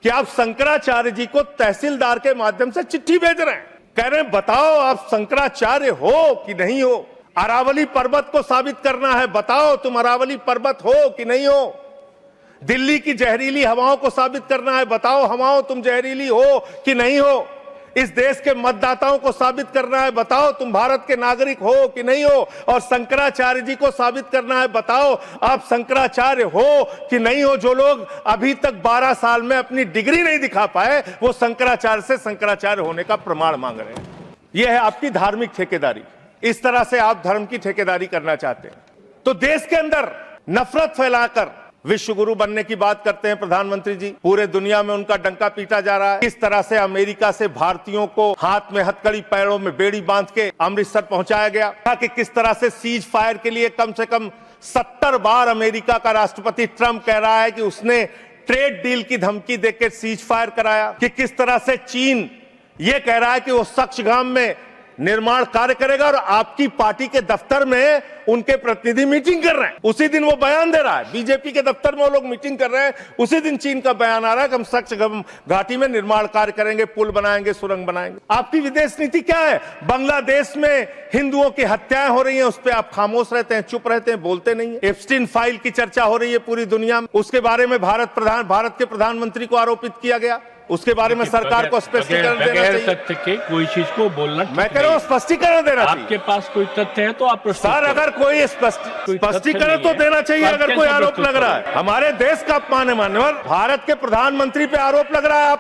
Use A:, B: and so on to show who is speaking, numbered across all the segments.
A: कि आप शंकराचार्य जी को तहसीलदार के माध्यम से चिट्ठी भेज रहे हैं, कह रहे हैं बताओ आप शंकराचार्य हो कि नहीं हो। अरावली पर्वत को साबित करना है, बताओ तुम अरावली पर्वत हो कि नहीं हो। दिल्ली की जहरीली हवाओं को साबित करना है, बताओ हवाओं तुम जहरीली हो कि नहीं हो। इस देश के मतदाताओं को साबित करना है, बताओ तुम भारत के नागरिक हो कि नहीं हो। और शंकराचार्य जी को साबित करना है, बताओ आप शंकराचार्य हो कि नहीं हो। जो लोग अभी तक 12 साल में अपनी डिग्री नहीं दिखा पाए, वो शंकराचार्य से शंकराचार्य होने का प्रमाण मांग रहे हैं। यह है आपकी धार्मिक ठेकेदारी। इस तरह से आप धर्म की ठेकेदारी करना चाहते हैं तो देश के अंदर नफरत फैलाकर विश्व गुरु बनने की बात करते हैं प्रधानमंत्री जी। पूरे दुनिया में उनका डंका पीटा जा रहा है। किस तरह से अमेरिका से भारतीयों को हाथ में हथकड़ी पैरों में बेड़ी बांध के अमृतसर पहुंचाया गया, कि किस तरह से सीज फायर के लिए कम से कम 70 बार अमेरिका का राष्ट्रपति ट्रंप कह रहा है कि उसने ट्रेड डील की धमकी देकर सीज फायर कराया, कि किस तरह से चीन ये कह रहा है कि वो सक्सगाम में निर्माण कार्य करेगा और आपकी पार्टी के दफ्तर में उनके प्रतिनिधि मीटिंग कर रहे हैं। उसी दिन वो बयान दे रहा है, बीजेपी के दफ्तर में वो लोग मीटिंग कर रहे हैं, उसी दिन चीन का बयान आ रहा है कि हम सक्सगाम घाटी में निर्माण कार्य करेंगे, पुल बनाएंगे, सुरंग बनाएंगे। आपकी विदेश नीति क्या है? बांग्लादेश में हिंदुओं की हत्याएं हो रही हैं, उस पर आप खामोश रहते हैं, चुप रहते हैं, बोलते नहीं है। एप्स्टीन फाइल की चर्चा हो रही है पूरी दुनिया में, उसके बारे में भारत के प्रधानमंत्री को आरोपित किया गया, उसके बारे में सरकार को स्पष्टीकरण देना चाहिए।
B: तथ्य के कोई चीज को बोलना,
A: मैं कह रहा हूँ स्पष्टीकरण देना चाहिए।
B: आपके पास कोई तथ्य है तो आप
A: सर, अगर कोई स्पष्टीकरण तो देना चाहिए। अगर कोई आरोप लग रहा है, हमारे देश का अपमान है मान्यवर, भारत के प्रधानमंत्री पे आरोप लग रहा है,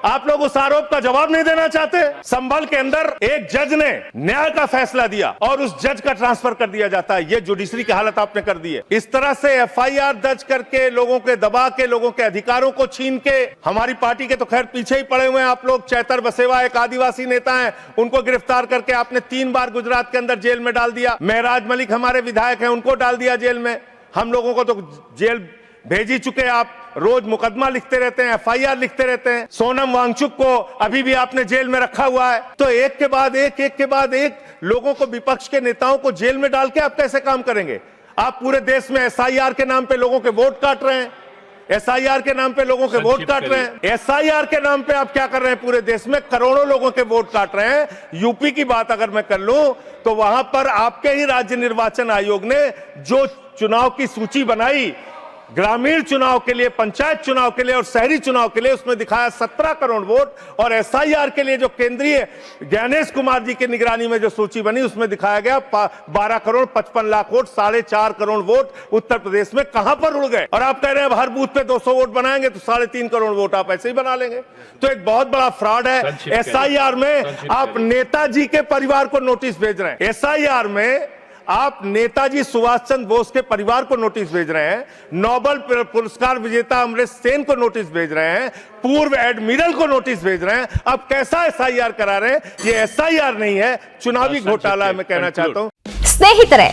A: आप लोग उस आरोप का जवाब नहीं देना चाहते। संभल के अंदर एक जज ने न्याय का फैसला दिया और उस जज का ट्रांसफर कर दिया जाता है। ये जुडिशरी की हालत आपने कर दी है। इस तरह से एफआईआर दर्ज करके लोगों के दबा के, लोगों के अधिकारों को छीन के, हमारी पार्टी के तो खैर पीछे ही पड़े हुए हैं आप लोग। चैतर बसेवा एक आदिवासी नेता है, उनको गिरफ्तार करके आपने 3 बार गुजरात के अंदर जेल में डाल दिया। महराज मलिक हमारे विधायक हैं, उनको डाल दिया जेल में। हम लोगों को तो जेल भेज ही चुके। आप रोज मुकदमा लिखते रहते हैं, एफआईआर लिखते रहते हैं। सोनम वांगचुक को अभी भी आपने जेल में रखा हुआ है। तो एक के बाद एक लोगों को, विपक्ष के नेताओं को जेल में डाल के आप कैसे काम करेंगे? आप पूरे देश में एसआईआर के नाम पे लोगों के वोट काट रहे हैं, एसआईआर के नाम पे लोगों के वोट काट रहे हैं। एसआईआर के नाम पे आप क्या कर रहे हैं? पूरे देश में करोड़ों लोगों के वोट काट रहे हैं। यूपी की बात अगर मैं कर लूं तो वहां पर आपके ही राज्य निर्वाचन आयोग ने जो चुनाव की सूची बनाई, ग्रामीण चुनाव के लिए, पंचायत चुनाव के लिए और शहरी चुनाव के लिए, उसमें दिखाया 17 करोड़ वोट। और एसआईआर के लिए जो केंद्रीय ज्ञानेश कुमार जी की निगरानी में जो सूची बनी, उसमें दिखाया गया 12 करोड़ 55 लाख वोट, 4.5 करोड़ वोट उत्तर प्रदेश में कहां पर उड़ गए। और आप कह रहे हैं हर बूथ पे 200 वोट बनाएंगे तो 3.5 करोड़ वोट आप ऐसे ही बना लेंगे। तो एक बहुत बड़ा फ्रॉड है। एसआईआर में आप नेताजी के परिवार को नोटिस भेज रहे हैं। एसआईआर में आप नेताजी सुभाष चंद्र बोस के परिवार को नोटिस भेज रहे हैं, नोबेल पुरस्कार विजेता अमर्त्य सेन को नोटिस भेज रहे हैं, पूर्व एडमिरल को नोटिस भेज रहे हैं। अब कैसा एसआईआर करा रहे हैं? ये एसआईआर नहीं है, चुनावी घोटाला मैं कहना चाहता हूं।
C: ಸ್ನೇಹಿತರೆ,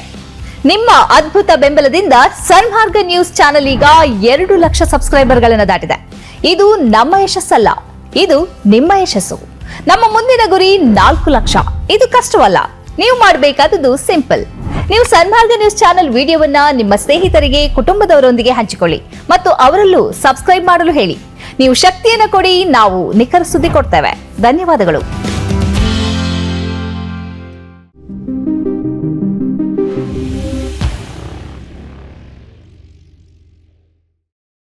C: ನಿಮ್ಮ ಅದ್ಭುತ ಬೆಂಬಲದಿಂದ ಸನ್ಮಾರ್ಗ ನ್ಯೂಸ್ ಚಾನೆಲ್ ಈಗ 2 ಲಕ್ಷ ಸಬ್ಸ್ಕ್ರೈಬರ್ಗಳನ್ನು ದಾಟಿದೆ. ಇದು ನಮ್ಮ ಯಶಸ್ಸಲ್ಲ, ಇದು ನಿಮ್ಮ ಯಶಸ್ಸು. ನಮ್ಮ ಮುಂದಿನ ಗುರಿ 4 ಲಕ್ಷ. ಇದು ಕಷ್ಟವಲ್ಲ. ನೀವು ಮಾಡಬೇಕಾದದ್ದು ಸಿಂಪಲ್. ನೀವು ಸನ್ಮಾರ್ಗ ನ್ಯೂಸ್ ಚಾನೆಲ್ ವಿಡಿಯೋವನ್ನ ನಿಮ್ಮ ಸ್ನೇಹಿತರಿಗೆ, ಕುಟುಂಬದವರೊಂದಿಗೆ ಹಂಚಿಕೊಳ್ಳಿ ಮತ್ತು ಅವರಲ್ಲೂ ಸಬ್ಸ್ಕ್ರೈಬ್ ಮಾಡಲು ಹೇಳಿ. ನೀವು ಶಕ್ತಿಯನ್ನು ಕೊಡಿ, ನಾವು ನಿಖರ ಸುದ್ದಿ ಕೊಡ್ತೇವೆ. ಧನ್ಯವಾದಗಳು.